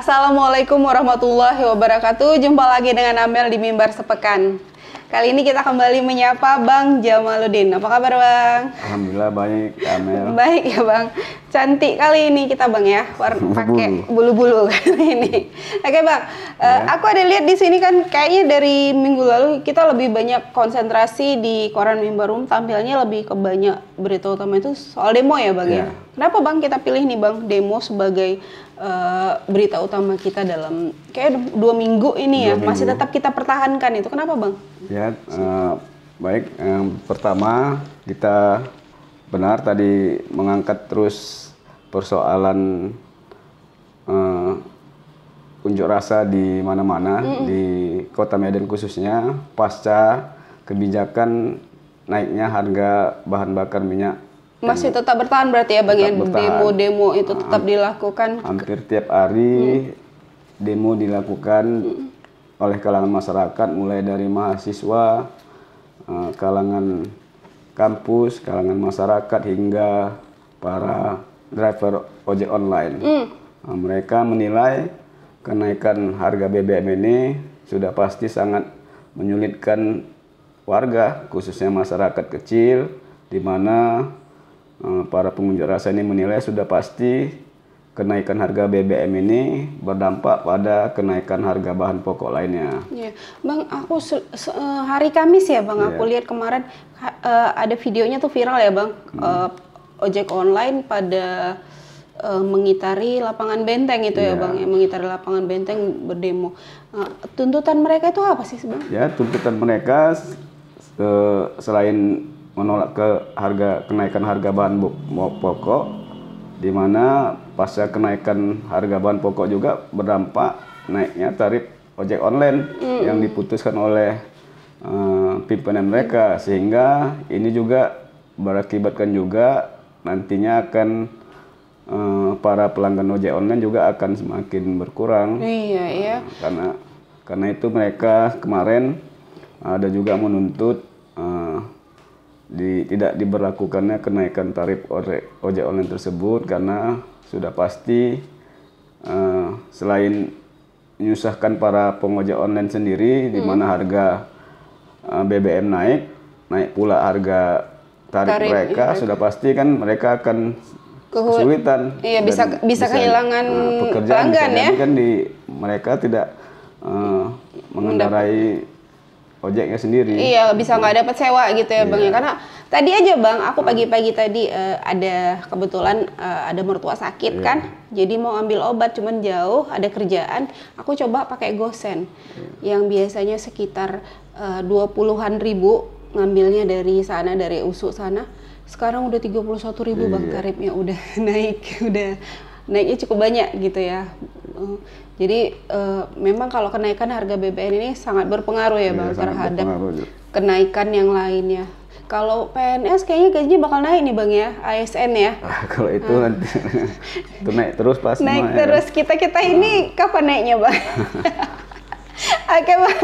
Assalamualaikum warahmatullahi wabarakatuh. Jumpa lagi dengan Amel di Mimbar Sepekan. Kali ini kita kembali menyapa Bang Jamaluddin. Apa kabar Bang? Alhamdulillah baik, Amel. Baik ya Bang. Cantik kali ini kita Bang ya, pakai bulu-bulu kali ini. Oke Bang, aku ada lihat di sini kan kayaknya dari minggu lalu kita lebih banyak konsentrasi di koran Mimbarum, tampilnya lebih ke banyak berita utama itu soal demo ya Bang ya. Kenapa Bang kita pilih nih Bang demo sebagai berita utama kita dalam kayak 2 minggu ini ya, masih tetap kita pertahankan itu. Kenapa Bang? Ya, baik. Pertama kita benar tadi mengangkat terus persoalan unjuk rasa di mana-mana di Kota Medan khususnya pasca kebijakan naiknya harga bahan bakar minyak. Masih tetap bertahan berarti ya Bang ya, demo-demo itu tetap dilakukan. Hampir tiap hari demo dilakukan oleh kalangan masyarakat, mulai dari mahasiswa, kalangan kampus, kalangan masyarakat hingga para driver ojek online. Mereka menilai kenaikan harga BBM ini sudah pasti sangat menyulitkan warga, khususnya masyarakat kecil, di mana para pengunjuk rasa ini menilai sudah pasti kenaikan harga BBM ini berdampak pada kenaikan harga bahan pokok lainnya. Ya, Bang, aku hari Kamis ya Bang, aku lihat kemarin ada videonya tuh viral ya Bang, ojek online pada mengitari lapangan Benteng itu ya Bang, yang mengitari lapangan Benteng berdemo. Tuntutan mereka itu apa sih Bang? Ya, tuntutan mereka selain menolak kenaikan harga bahan pokok, di mana pasca kenaikan harga bahan pokok juga berdampak naiknya tarif ojek online yang diputuskan oleh pimpinan mereka, sehingga ini juga berakibatkan juga nantinya akan para pelanggan ojek online juga akan semakin berkurang. Iya, iya. Karena itu mereka kemarin ada juga menuntut tidak diberlakukannya kenaikan tarif ojek online tersebut, karena sudah pasti selain menyusahkan para pengojek online sendiri, di mana harga BBM naik pula harga tarif mereka, sudah pasti kan mereka akan kesulitan. Iya, bisa kehilangan pekerjaan pelanggan ya. Kan mereka tidak mengendarai ojeknya sendiri. Iya, bisa nggak dapat sewa gitu ya Bang ya. Karena tadi aja Bang, aku pagi-pagi tadi ada kebetulan ada mertua sakit kan. Jadi mau ambil obat cuman jauh, ada kerjaan. Aku coba pakai GoSend. Yang biasanya sekitar 20-an ribu ngambilnya dari sana, dari USU sana. Sekarang udah 31.000 Bang tarifnya, udah naiknya cukup banyak gitu ya. Jadi memang kalau kenaikan harga BBM ini sangat berpengaruh ya Bang terhadap kenaikan yang lainnya. Kalau PNS kayaknya gajinya bakal naik nih Bang ya, ASN ya. Kalau itu nanti itu naik terus pas naik terus ya. Kita ini kapan naiknya Bang? Oke Bang,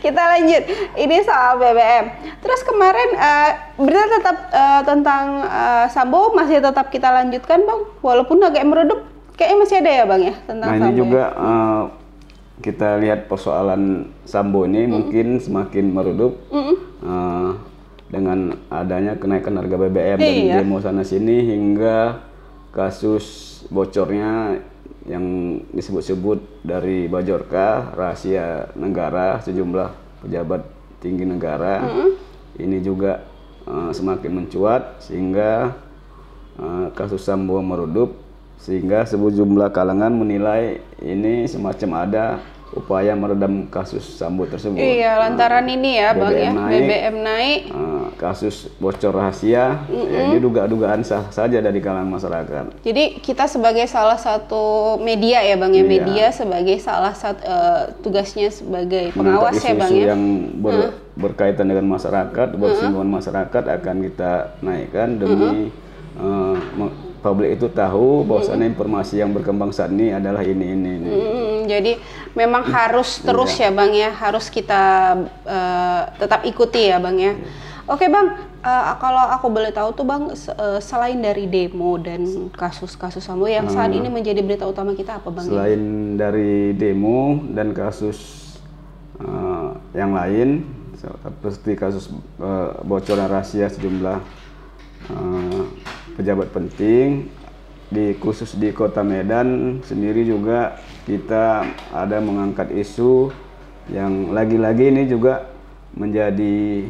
kita lanjut. Ini soal BBM. Terus kemarin berita tetap tentang Sambo masih tetap kita lanjutkan Bang, walaupun agak meredup. Kayaknya masih ada ya Bang ya tentang Sambo. Nah ini juga kita lihat persoalan Sambo ini mungkin semakin meredup dengan adanya kenaikan harga BBM dan demo sana sini, hingga kasus bocornya yang disebut-sebut dari Bajorka, rahasia negara sejumlah pejabat tinggi negara. Ini juga semakin mencuat, sehingga kasus Sambo meredup, sehingga sejumlah kalangan menilai ini semacam ada upaya meredam kasus Sambo tersebut. Iya, lantaran ini ya Bang ya, BBM naik, kasus bocor rahasia, ya ini dugaan sah saja dari kalangan masyarakat. Jadi kita sebagai salah satu media ya Bang ya, media sebagai salah satu tugasnya sebagai pengawas ya Bang ya. Yang berkaitan dengan masyarakat, bersinggungan masyarakat akan kita naikkan demi publik itu tahu bahwasannya informasi yang berkembang saat ini adalah ini. Jadi memang harus terus ya Bang ya, harus kita tetap ikuti ya Bang ya. Oke Bang, kalau aku boleh tahu tuh Bang, selain dari demo dan kasus-kasus sambo yang saat ini menjadi berita utama kita apa Bang? Selain dari demo dan kasus yang lain, seperti kasus bocoran rahasia sejumlah pejabat penting, khusus di Kota Medan sendiri juga kita ada mengangkat isu yang lagi-lagi ini juga menjadi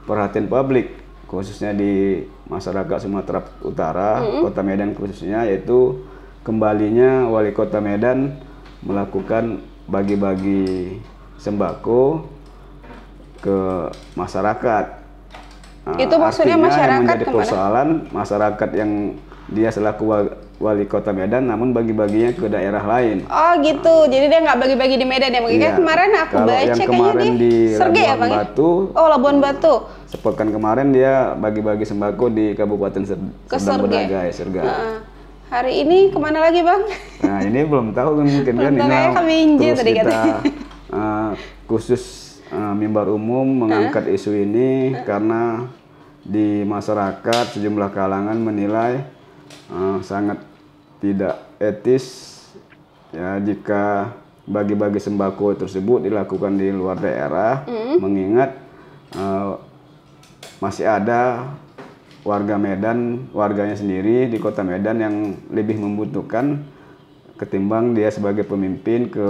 perhatian publik, khususnya di masyarakat Sumatera Utara, Kota Medan khususnya, yaitu kembalinya Wali Kota Medan melakukan bagi-bagi sembako ke masyarakat. Itu maksudnya masyarakat yang menjadi kemana? persoalan masyarakat yang dia selaku Wali Kota Medan namun bagi-baginya ke daerah lain. Oh gitu, jadi dia nggak bagi-bagi di Medan ya Bang? Iya. Kemarin aku Kalau baca yang kayaknya kemarin di Serge ya Labuan Bang? Batu, Oh Labuan Batu. sepekan kemarin dia bagi-bagi sembako di Kabupaten Ke Serdang Serge. Bedagai, Serga. Hari ini kemana lagi Bang? Nah ini belum tahu kan, mungkin kan Belum tahu, ini kayak Kaminji terus tadi kita katanya. khusus mimbar umum mengangkat isu ini karena di masyarakat sejumlah kalangan menilai sangat tidak etis ya jika bagi-bagi sembako tersebut dilakukan di luar daerah, mengingat masih ada warga Medan, warganya sendiri di Kota Medan yang lebih membutuhkan ketimbang dia sebagai pemimpin ke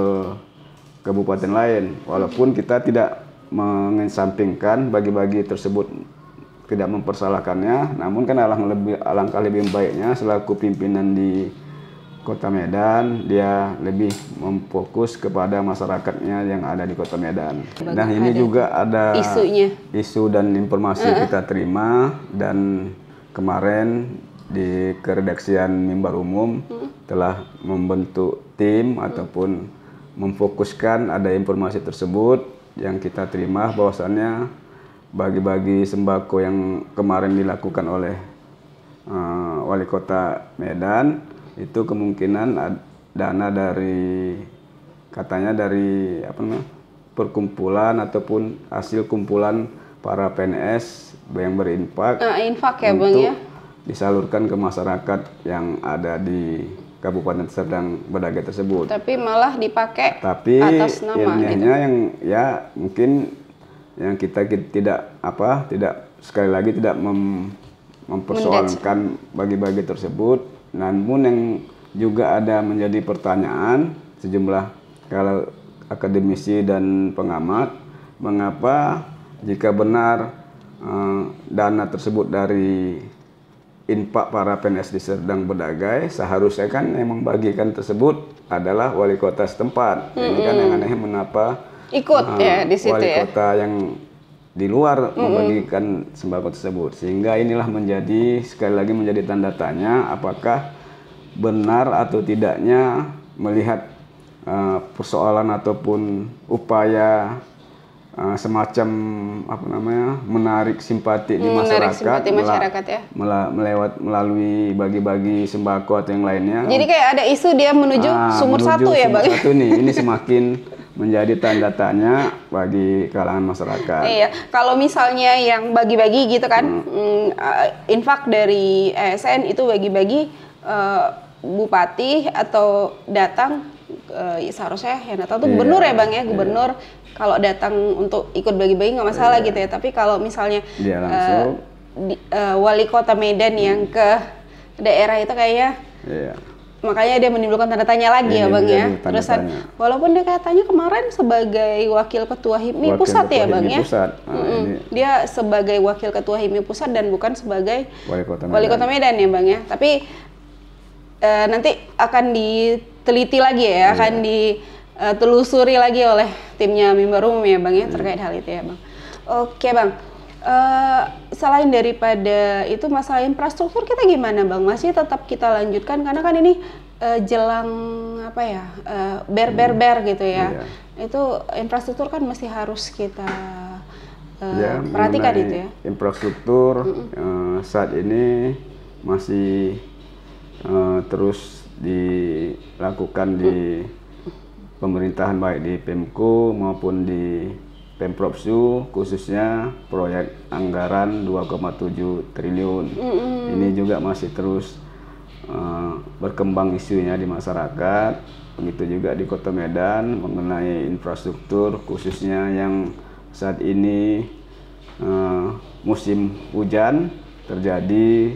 kabupaten lain. Walaupun kita tidak mengesampingkan bagi-bagi tersebut, tidak mempersalahkannya, namun kan alangkah lebih baiknya selaku pimpinan di Kota Medan dia lebih memfokus kepada masyarakatnya yang ada di Kota Medan. Nah ini juga ada isu dan informasi kita terima, dan kemarin di keredaksian Mimbar Umum telah membentuk tim ataupun memfokuskan ada informasi tersebut yang kita terima bahwasannya bagi-bagi sembako yang kemarin dilakukan oleh Wali Kota Medan itu kemungkinan dana dari katanya dari perkumpulan ataupun hasil kumpulan para PNS yang berinfak ya, untuk Bang, ya? disalurkan ke masyarakat yang ada di Kabupaten Serdang Bedagai tersebut. Tapi malah dipakai ilmiahnya atas nama gitu. Yang ya mungkin yang kita tidak sekali lagi tidak mempersoalkan bagi-bagi tersebut. Namun yang juga ada menjadi pertanyaan sejumlah kalau akademisi dan pengamat, mengapa jika benar dana tersebut dari infak para PNS di Serdang Bedagai, seharusnya kan yang membagikan tersebut adalah wali kota setempat. Ini kan yang aneh, mengapa ikut ya di situ wali ya. kota yang di luar membagikan sembako tersebut, sehingga inilah menjadi sekali lagi menjadi tanda tanya apakah benar atau tidaknya melihat persoalan ataupun upaya semacam menarik simpati di masyarakat, ya. melalui bagi-bagi sembako atau yang lainnya. Jadi kayak ada isu dia menuju sumur satu ya Bang? Satu nih, ini semakin menjadi tanda tanya bagi kalangan masyarakat. Iya, kalau misalnya yang bagi-bagi gitu kan, infak dari ASN itu bagi-bagi bupati atau datang, seharusnya yang datang tuh gubernur ya Bang ya, gubernur. Kalau datang untuk ikut bagi-bagi nggak masalah gitu ya, tapi kalau misalnya dia langsung wali kota Medan yang ke daerah itu kayaknya makanya dia menimbulkan tanda tanya lagi ya Bang ya. Terusan walaupun dia katanya kemarin sebagai wakil ketua HIPMI pusat ya Bang ya. Dia sebagai wakil ketua HIPMI pusat dan bukan sebagai wali kota Medan ya Bang ya. Tapi nanti akan diteliti lagi ya, akan ditelusuri lagi oleh timnya Mimbar Umum ya Bang ya terkait hal itu ya Bang. Oke Bang. Selain daripada itu masalah infrastruktur kita gimana Bang? Masih tetap kita lanjutkan karena kan ini jelang ber gitu ya. Itu infrastruktur kan masih harus kita perhatikan itu ya. Infrastruktur saat ini masih terus dilakukan di pemerintahan baik di Pemko maupun di Pemprov Su, khususnya proyek anggaran 2,7 triliun. Ini juga masih terus berkembang isunya di masyarakat. Begitu juga di Kota Medan mengenai infrastruktur, khususnya yang saat ini musim hujan terjadi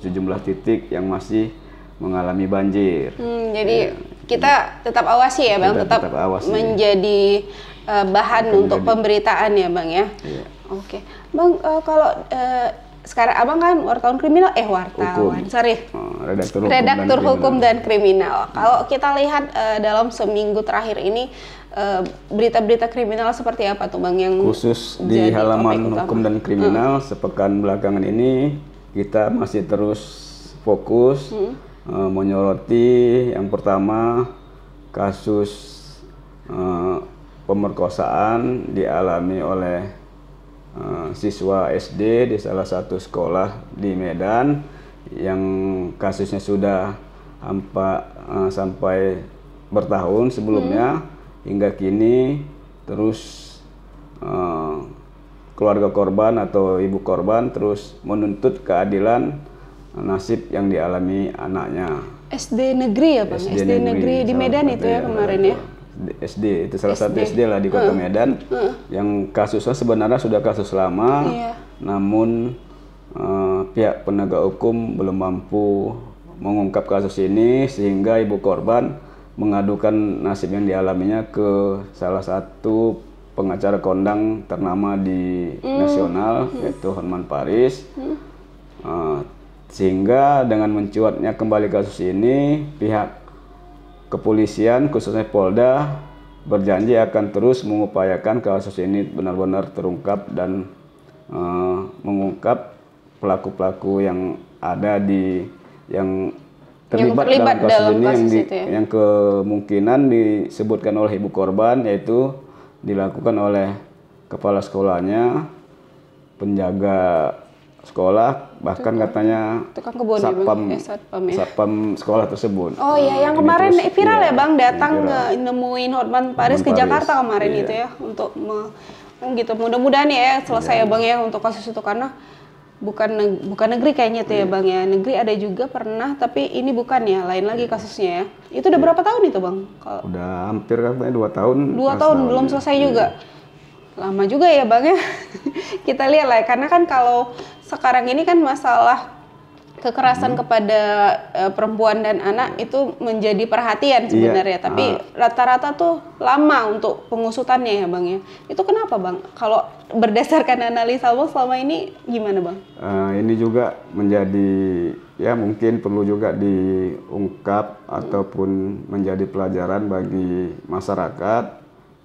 sejumlah titik yang masih mengalami banjir. Jadi kita tetap awasi ya Bang, tetap awasi, menjadi bahan untuk pemberitaan ya Bang ya. Iya. Oke, Bang, kalau sekarang Abang kan wartawan kriminal, redaktur hukum dan kriminal. Kalau kita lihat dalam seminggu terakhir ini berita-berita kriminal seperti apa tuh Bang yang khusus di halaman hukum dan kriminal sepekan belakangan ini kita masih terus fokus menyoroti yang pertama kasus pemerkosaan dialami oleh siswa SD di salah satu sekolah di Medan yang kasusnya sudah sampai bertahun sebelumnya hingga kini terus keluarga korban atau ibu korban terus menuntut keadilan nasib yang dialami anaknya. SD negeri ya Bang? SD negeri di Medan itu ya kemarin ya? SD, itu salah satu SD lah di Kota Medan yang kasusnya sebenarnya sudah kasus lama, namun pihak penegak hukum belum mampu mengungkap kasus ini sehingga ibu korban mengadukan nasib yang dialaminya ke salah satu pengacara kondang ternama di nasional yaitu Hotman Paris. Sehingga dengan mencuatnya kembali kasus ini, pihak kepolisian khususnya Polda berjanji akan terus mengupayakan kasus ini benar-benar terungkap dan mengungkap pelaku-pelaku yang ada yang terlibat dalam kasus ini yang kemungkinan disebutkan oleh ibu korban yaitu dilakukan oleh kepala sekolahnya, penjaga sekolah, bahkan katanya satpam sekolah tersebut. Oh iya, yang kemarin viral ya Bang, datang nemuin Hotman Paris ke Jakarta kemarin itu ya untuk gitu. Mudah-mudahan ya selesai ya Bang ya untuk kasus itu, karena bukan negeri kayaknya tuh ya Bang ya. Negeri ada juga pernah, tapi ini bukan ya, lain lagi kasusnya ya. Itu udah berapa tahun itu Bang? Udah hampir katanya 2 tahun. 2 tahun belum selesai juga. Lama juga ya Bang ya. Kita lihat lah, karena kan kalau sekarang ini kan masalah kekerasan kepada perempuan dan anak itu menjadi perhatian sebenarnya, tapi rata-rata tuh lama untuk pengusutannya ya Bang ya. Itu kenapa Bang? Kalau berdasarkan analisa Bang selama ini gimana Bang? Ini juga menjadi ya mungkin perlu juga diungkap ataupun menjadi pelajaran bagi masyarakat,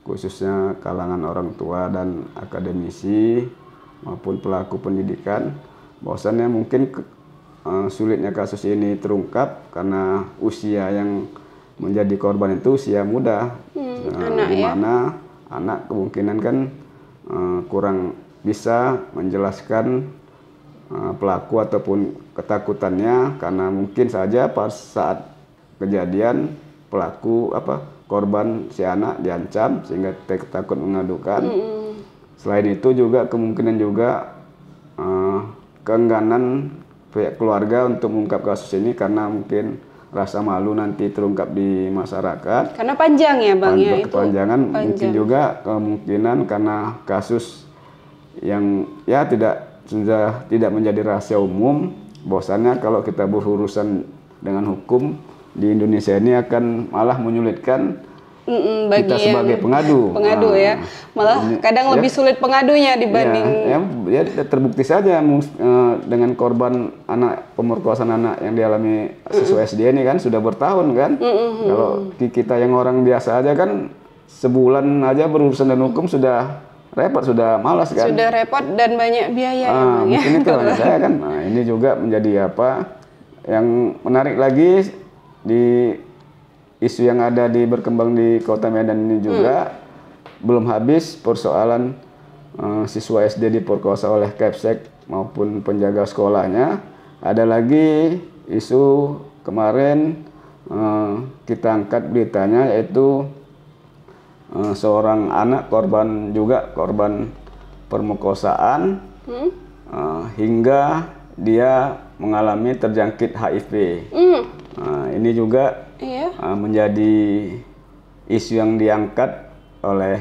khususnya kalangan orang tua dan akademisi maupun pelaku pendidikan, bahwasannya mungkin sulitnya kasus ini terungkap karena usia yang menjadi korban itu usia muda, di mana anak kemungkinan kan kurang bisa menjelaskan pelaku ataupun ketakutannya, karena mungkin saja pas saat kejadian pelaku korban si anak diancam sehingga takut mengadukan. Selain itu juga kemungkinan juga keengganan pihak keluarga untuk mengungkap kasus ini karena mungkin rasa malu nanti terungkap di masyarakat. Karena panjang ya Bang ya itu. Kepanjangan mungkin juga kemungkinan karena kasus yang ya sudah tidak menjadi rahasia umum, bahwasannya kalau kita berurusan dengan hukum di Indonesia ini akan malah menyulitkan kita sebagai pengadu ya, malah kadang lebih sulit pengadunya dibanding ya terbukti saja dengan korban pemerkosaan anak yang dialami siswa SD ini kan sudah bertahun kan. Kalau kita yang orang biasa aja kan sebulan aja berurusan dengan hukum sudah repot, sudah malas kan, sudah repot dan banyak biaya mungkin itu saya kan. Ini juga menjadi yang menarik lagi di isu yang ada berkembang di Kota Medan ini juga. Belum habis persoalan siswa SD diperkosa oleh Kapsek maupun penjaga sekolahnya. Ada lagi isu kemarin kita angkat beritanya, yaitu seorang anak korban permerkosaan hingga dia mengalami terjangkit HIV. Ini juga menjadi isu yang diangkat oleh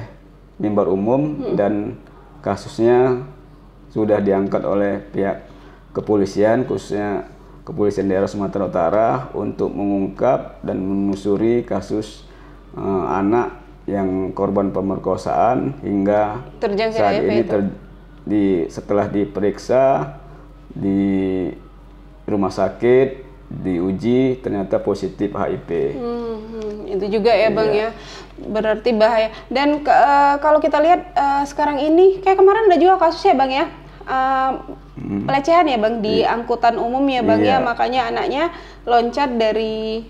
mimbar umum dan kasusnya sudah diangkat oleh pihak kepolisian, khususnya Kepolisian Daerah Sumatera Utara untuk mengungkap dan menelusuri kasus anak yang korban pemerkosaan hingga terjangkit saat HIV ini setelah diperiksa di rumah sakit diuji ternyata positif HIV. Itu juga ya Bang ya, berarti bahaya. Dan kalau kita lihat sekarang ini kayak kemarin ada juga kasusnya Bang ya, pelecehan ya Bang di angkutan umum ya Bang ya, makanya anaknya loncat dari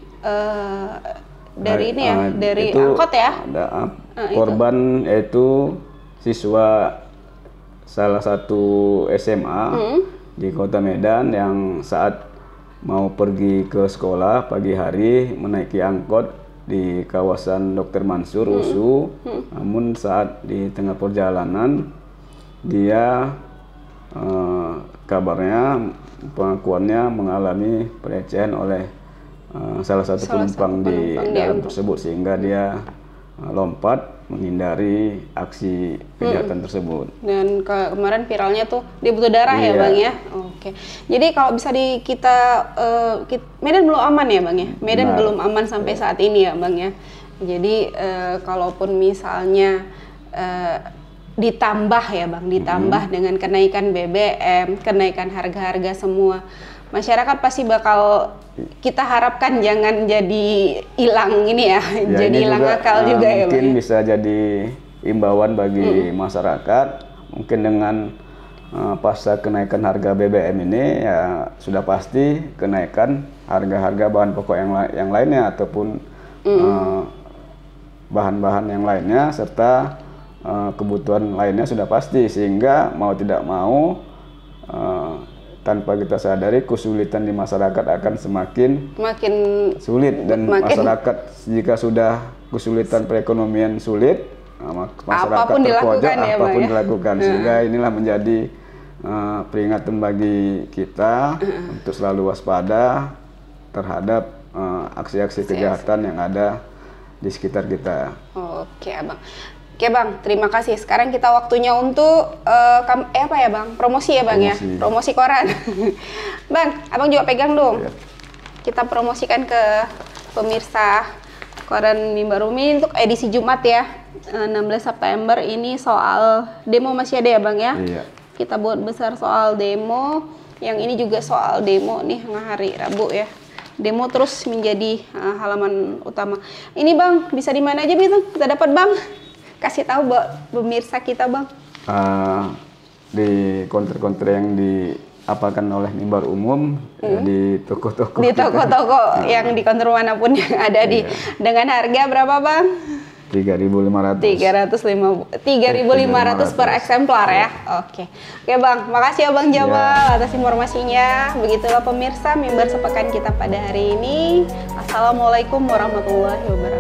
ini ya, dari angkot ya. Korban yaitu siswa salah satu SMA di Kota Medan yang saat mau pergi ke sekolah pagi hari menaiki angkot di kawasan Dr. Mansur USU, namun saat di tengah perjalanan dia kabarnya pengakuannya mengalami pelecehan oleh salah satu penumpang di dalam tersebut sehingga dia lompat menghindari aksi kejahatan tersebut. Dan kemarin viralnya tuh dia butuh darah ya Bang ya. Oke. Jadi kalau bisa Medan belum aman ya Bang ya. Medan belum aman sampai saat ini ya Bang ya. Jadi kalaupun misalnya ditambah ya Bang, ditambah dengan kenaikan BBM, kenaikan harga-harga semua, masyarakat pasti bakal, kita harapkan jangan jadi hilang ini ya, jadi hilang akal juga ya Bang. Mungkin bisa jadi imbauan bagi masyarakat, mungkin dengan pasca kenaikan harga BBM ini ya sudah pasti kenaikan harga-harga bahan pokok yang lainnya ataupun bahan-bahan yang lainnya serta kebutuhan lainnya sudah pasti, sehingga mau tidak mau tanpa kita sadari kesulitan di masyarakat akan semakin sulit dan masyarakat jika sudah kesulitan perekonomian sulit, masyarakat terpojok apapun dilakukan sehingga inilah menjadi peringatan bagi kita untuk selalu waspada terhadap aksi-aksi kejahatan yang ada di sekitar kita. Oke Abang. Oke Bang, terima kasih. Sekarang kita waktunya untuk apa ya Bang? Promosi ya Bang ya? Promosi koran. Bang, Abang juga pegang dong. Kita promosikan ke pemirsa koran Mimbar Umi untuk edisi Jumat ya. 16 September ini soal demo masih ada ya Bang ya? Iya. Kita buat besar soal demo. Yang ini juga soal demo nih hari Rabu ya. Demo terus menjadi halaman utama. Ini Bang, bisa di mana aja gitu kita dapat Bang? Kasih tahu buat pemirsa kita Bang. Di konter-konter yang diapakan oleh Mimbar Umum, di toko-toko. Di toko-toko yang di konter manapun yang ada dengan harga berapa Bang? 3.500 per eksemplar ya. Oke Bang, makasih ya Bang Jamal atas informasinya. Begitulah pemirsa Mimbar Sepekan kita pada hari ini. Assalamualaikum warahmatullahi wabarakatuh.